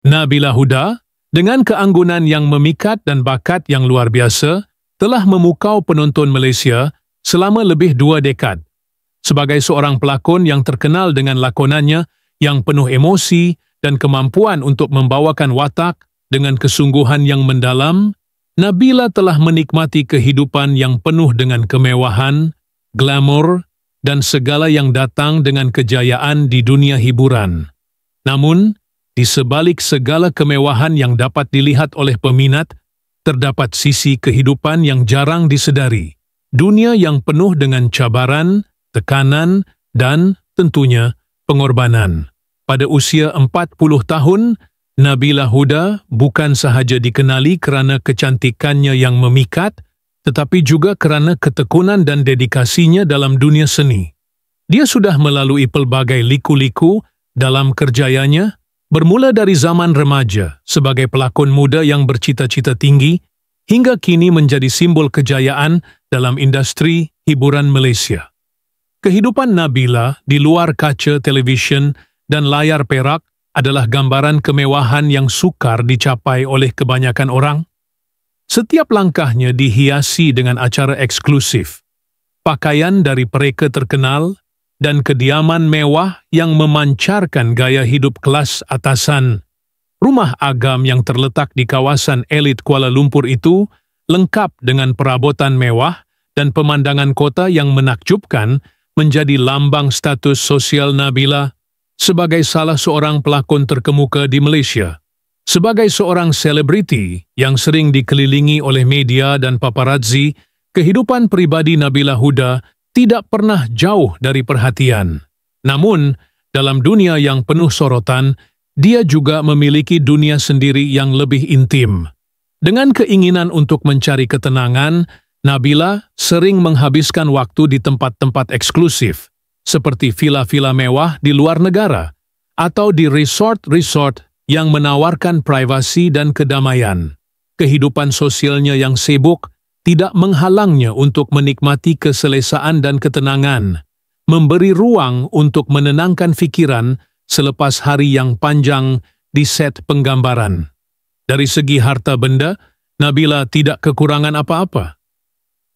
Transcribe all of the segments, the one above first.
Nabila Huda, dengan keanggunan yang memikat dan bakat yang luar biasa, telah memukau penonton Malaysia selama lebih 2 dekad. Sebagai seorang pelakon yang terkenal dengan lakonannya yang penuh emosi dan kemampuan untuk membawakan watak dengan kesungguhan yang mendalam, Nabila telah menikmati kehidupan yang penuh dengan kemewahan, glamour, dan segala yang datang dengan kejayaan di dunia hiburan. Namun, di sebalik segala kemewahan yang dapat dilihat oleh peminat, terdapat sisi kehidupan yang jarang disedari. Dunia yang penuh dengan cabaran, tekanan, dan tentunya pengorbanan. Pada usia 40 tahun, Nabila Huda bukan sahaja dikenali kerana kecantikannya yang memikat, tetapi juga kerana ketekunan dan dedikasinya dalam dunia seni. Dia sudah melalui pelbagai liku-liku dalam kerjayanya, bermula dari zaman remaja sebagai pelakon muda yang bercita-cita tinggi, hingga kini menjadi simbol kejayaan dalam industri hiburan Malaysia. Kehidupan Nabila di luar kaca televisyen dan layar perak adalah gambaran kemewahan yang sukar dicapai oleh kebanyakan orang. Setiap langkahnya dihiasi dengan acara eksklusif, pakaian dari pereka terkenal, dan kediaman mewah yang memancarkan gaya hidup kelas atasan. Rumah agam yang terletak di kawasan elit Kuala Lumpur itu lengkap dengan perabotan mewah dan pemandangan kota yang menakjubkan menjadi lambang status sosial Nabila sebagai salah seorang pelakon terkemuka di Malaysia. Sebagai seorang selebriti yang sering dikelilingi oleh media dan paparazzi, kehidupan pribadi Nabila Huda tidak pernah jauh dari perhatian. Namun, dalam dunia yang penuh sorotan, dia juga memiliki dunia sendiri yang lebih intim. Dengan keinginan untuk mencari ketenangan, Nabila sering menghabiskan waktu di tempat-tempat eksklusif, seperti villa-villa mewah di luar negara, atau di resort-resort yang menawarkan privasi dan kedamaian. Kehidupan sosialnya yang sibuk tidak menghalangnya untuk menikmati keselesaan dan ketenangan, memberi ruang untuk menenangkan fikiran selepas hari yang panjang di set penggambaran. Dari segi harta benda, Nabila tidak kekurangan apa-apa.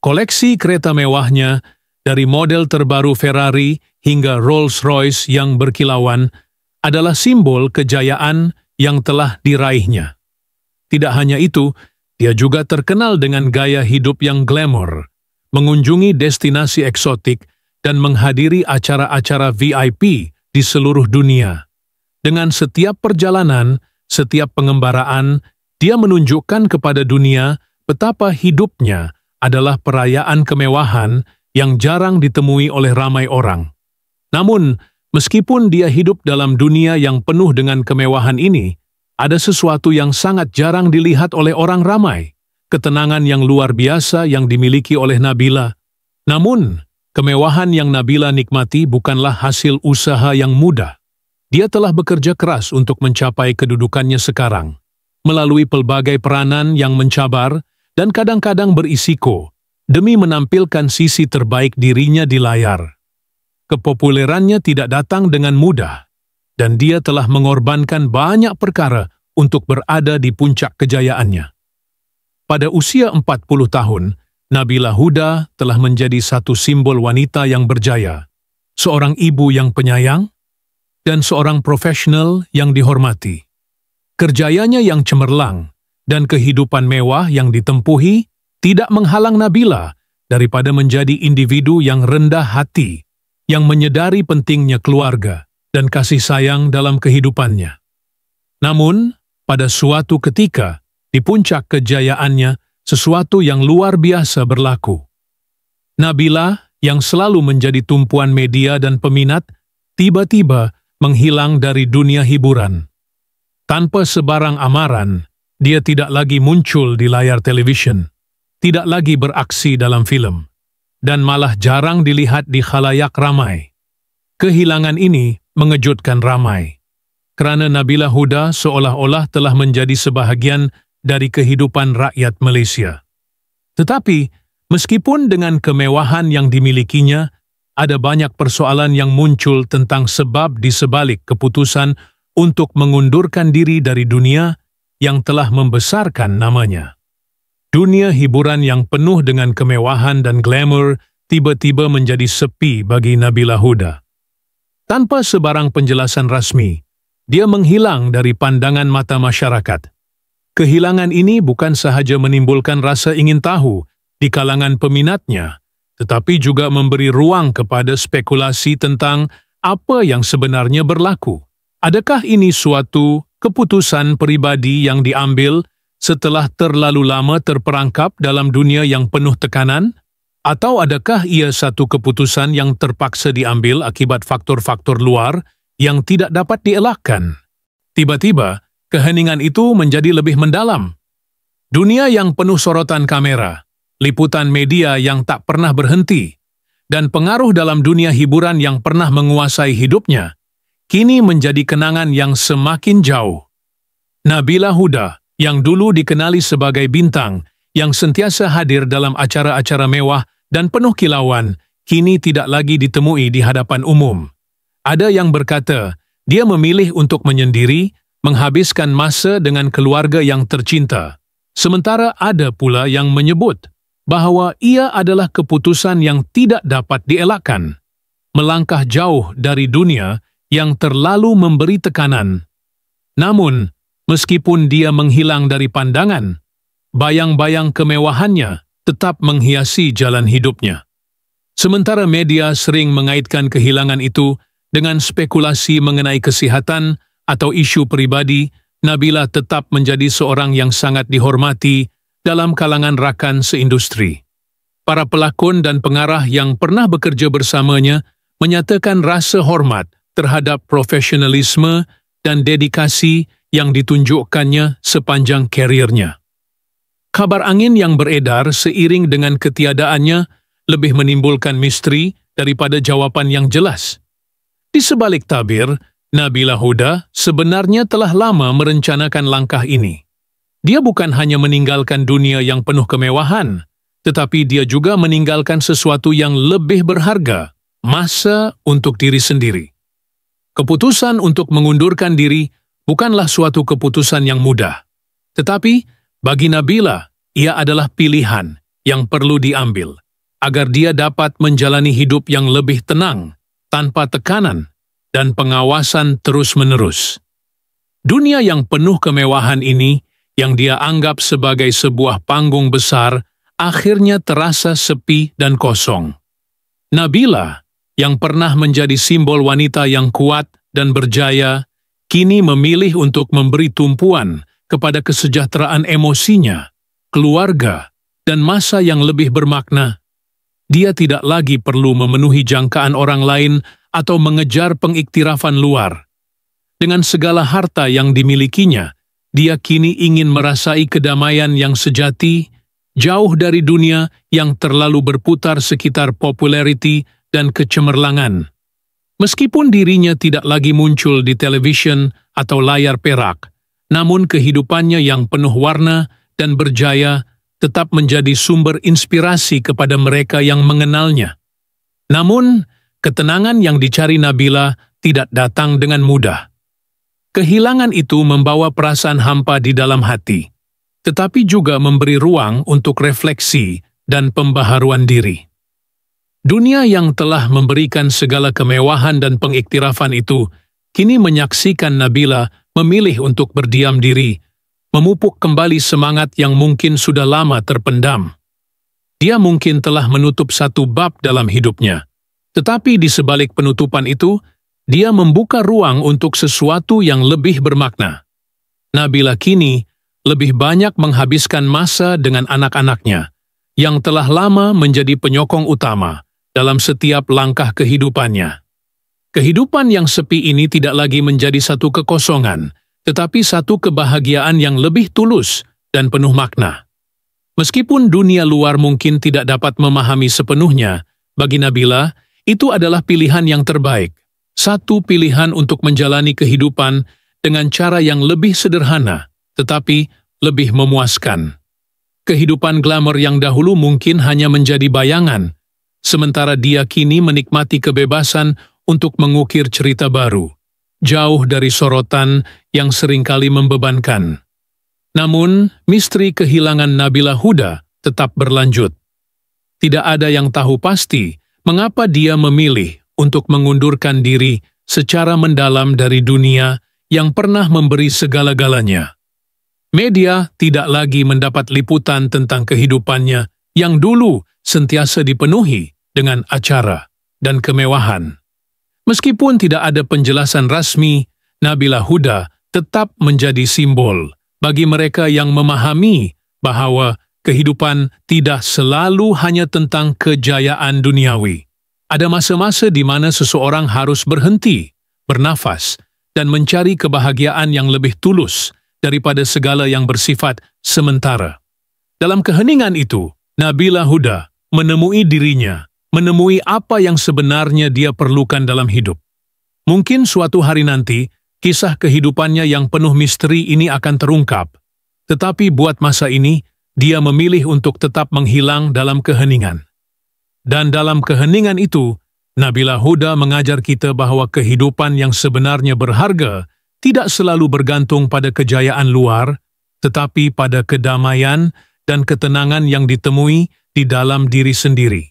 Koleksi kereta mewahnya, dari model terbaru Ferrari hingga Rolls-Royce yang berkilauan, adalah simbol kejayaan yang telah diraihnya. Tidak hanya itu, dia juga terkenal dengan gaya hidup yang glamour, mengunjungi destinasi eksotik, dan menghadiri acara-acara VIP di seluruh dunia. Dengan setiap perjalanan, setiap pengembaraan, dia menunjukkan kepada dunia betapa hidupnya adalah perayaan kemewahan yang jarang ditemui oleh ramai orang. Namun, meskipun dia hidup dalam dunia yang penuh dengan kemewahan ini, ada sesuatu yang sangat jarang dilihat oleh orang ramai, ketenangan yang luar biasa yang dimiliki oleh Nabila. Namun, kemewahan yang Nabila nikmati bukanlah hasil usaha yang mudah. Dia telah bekerja keras untuk mencapai kedudukannya sekarang, melalui pelbagai peranan yang mencabar dan kadang-kadang berisiko, demi menampilkan sisi terbaik dirinya di layar. Kepopulerannya tidak datang dengan mudah, dan dia telah mengorbankan banyak perkara untuk berada di puncak kejayaannya. Pada usia 40 tahun, Nabila Huda telah menjadi satu simbol wanita yang berjaya, seorang ibu yang penyayang, dan seorang profesional yang dihormati. Kerjayanya yang cemerlang dan kehidupan mewah yang ditempuhi tidak menghalang Nabila daripada menjadi individu yang rendah hati, yang menyedari pentingnya keluarga dan kasih sayang dalam kehidupannya. Namun, pada suatu ketika, di puncak kejayaannya, sesuatu yang luar biasa berlaku. Nabila, yang selalu menjadi tumpuan media dan peminat, tiba-tiba menghilang dari dunia hiburan. Tanpa sebarang amaran, dia tidak lagi muncul di layar televisyen, tidak lagi beraksi dalam film, dan malah jarang dilihat di khalayak ramai. Kehilangan ini mengejutkan ramai, kerana Nabila Huda seolah-olah telah menjadi sebahagian dari kehidupan rakyat Malaysia. Tetapi, meskipun dengan kemewahan yang dimilikinya, ada banyak persoalan yang muncul tentang sebab di sebalik keputusan untuk mengundurkan diri dari dunia yang telah membesarkan namanya. Dunia hiburan yang penuh dengan kemewahan dan glamour tiba-tiba menjadi sepi bagi Nabila Huda. Tanpa sebarang penjelasan rasmi, dia menghilang dari pandangan mata masyarakat. Kehilangan ini bukan sahaja menimbulkan rasa ingin tahu di kalangan peminatnya, tetapi juga memberi ruang kepada spekulasi tentang apa yang sebenarnya berlaku. Adakah ini suatu keputusan pribadi yang diambil setelah terlalu lama terperangkap dalam dunia yang penuh tekanan? Atau adakah ia satu keputusan yang terpaksa diambil akibat faktor-faktor luar yang tidak dapat dielakkan? Tiba-tiba, keheningan itu menjadi lebih mendalam. Dunia yang penuh sorotan kamera, liputan media yang tak pernah berhenti, dan pengaruh dalam dunia hiburan yang pernah menguasai hidupnya, kini menjadi kenangan yang semakin jauh. Nabila Huda, yang dulu dikenali sebagai bintang, yang sentiasa hadir dalam acara-acara mewah dan penuh kilauan, kini tidak lagi ditemui di hadapan umum. Ada yang berkata, dia memilih untuk menyendiri, menghabiskan masa dengan keluarga yang tercinta. Sementara ada pula yang menyebut bahwa ia adalah keputusan yang tidak dapat dielakkan. Melangkah jauh dari dunia yang terlalu memberi tekanan. Namun, meskipun dia menghilang dari pandangan, bayang-bayang kemewahannya tetap menghiasi jalan hidupnya. Sementara media sering mengaitkan kehilangan itu dengan spekulasi mengenai kesihatan atau isu pribadi, Nabila tetap menjadi seorang yang sangat dihormati dalam kalangan rakan seindustri. Para pelakon dan pengarah yang pernah bekerja bersamanya menyatakan rasa hormat terhadap profesionalisme dan dedikasi yang ditunjukkannya sepanjang karirnya. Kabar angin yang beredar seiring dengan ketiadaannya lebih menimbulkan misteri daripada jawaban yang jelas. Di sebalik tabir, Nabila Huda sebenarnya telah lama merencanakan langkah ini. Dia bukan hanya meninggalkan dunia yang penuh kemewahan, tetapi dia juga meninggalkan sesuatu yang lebih berharga, masa untuk diri sendiri. Keputusan untuk mengundurkan diri bukanlah suatu keputusan yang mudah. Tetapi, bagi Nabila, ia adalah pilihan yang perlu diambil, agar dia dapat menjalani hidup yang lebih tenang, tanpa tekanan, dan pengawasan terus-menerus. Dunia yang penuh kemewahan ini, yang dia anggap sebagai sebuah panggung besar, akhirnya terasa sepi dan kosong. Nabila, yang pernah menjadi simbol wanita yang kuat dan berjaya, kini memilih untuk memberi tumpuan kepada kesejahteraan emosinya, keluarga, dan masa yang lebih bermakna. Dia tidak lagi perlu memenuhi jangkaan orang lain atau mengejar pengiktirafan luar. Dengan segala harta yang dimilikinya, dia kini ingin merasai kedamaian yang sejati, jauh dari dunia yang terlalu berputar sekitar populariti dan kecemerlangan. Meskipun dirinya tidak lagi muncul di televisyen atau layar perak, namun kehidupannya yang penuh warna dan berjaya tetap menjadi sumber inspirasi kepada mereka yang mengenalnya. Namun, ketenangan yang dicari Nabila tidak datang dengan mudah. Kehilangan itu membawa perasaan hampa di dalam hati, tetapi juga memberi ruang untuk refleksi dan pembaharuan diri. Dunia yang telah memberikan segala kemewahan dan pengiktirafan itu, kini menyaksikan Nabila memilih untuk berdiam diri, memupuk kembali semangat yang mungkin sudah lama terpendam. Dia mungkin telah menutup satu bab dalam hidupnya, tetapi di sebalik penutupan itu, dia membuka ruang untuk sesuatu yang lebih bermakna. Nabila kini lebih banyak menghabiskan masa dengan anak-anaknya, yang telah lama menjadi penyokong utama dalam setiap langkah kehidupannya. Kehidupan yang sepi ini tidak lagi menjadi satu kekosongan, tetapi satu kebahagiaan yang lebih tulus dan penuh makna. Meskipun dunia luar mungkin tidak dapat memahami sepenuhnya, bagi Nabila, itu adalah pilihan yang terbaik. Satu pilihan untuk menjalani kehidupan dengan cara yang lebih sederhana, tetapi lebih memuaskan. Kehidupan glamor yang dahulu mungkin hanya menjadi bayangan, sementara dia kini menikmati kebebasan untuk mengukir cerita baru. jauh dari sorotan yang seringkali membebankan. Namun, misteri kehilangan Nabila Huda tetap berlanjut. Tidak ada yang tahu pasti mengapa dia memilih untuk mengundurkan diri secara mendalam dari dunia yang pernah memberi segala-galanya. Media tidak lagi mendapat liputan tentang kehidupannya yang dulu sentiasa dipenuhi dengan acara dan kemewahan. Meskipun tidak ada penjelasan rasmi, Nabila Huda tetap menjadi simbol bagi mereka yang memahami bahwa kehidupan tidak selalu hanya tentang kejayaan duniawi. Ada masa-masa di mana seseorang harus berhenti, bernafas, dan mencari kebahagiaan yang lebih tulus daripada segala yang bersifat sementara. Dalam keheningan itu, Nabila Huda menemui dirinya, menemui apa yang sebenarnya dia perlukan dalam hidup. Mungkin suatu hari nanti, kisah kehidupannya yang penuh misteri ini akan terungkap. Tetapi buat masa ini, dia memilih untuk tetap menghilang dalam keheningan. Dan dalam keheningan itu, Nabila Huda mengajar kita bahwa kehidupan yang sebenarnya berharga tidak selalu bergantung pada kejayaan luar, tetapi pada kedamaian dan ketenangan yang ditemui di dalam diri sendiri.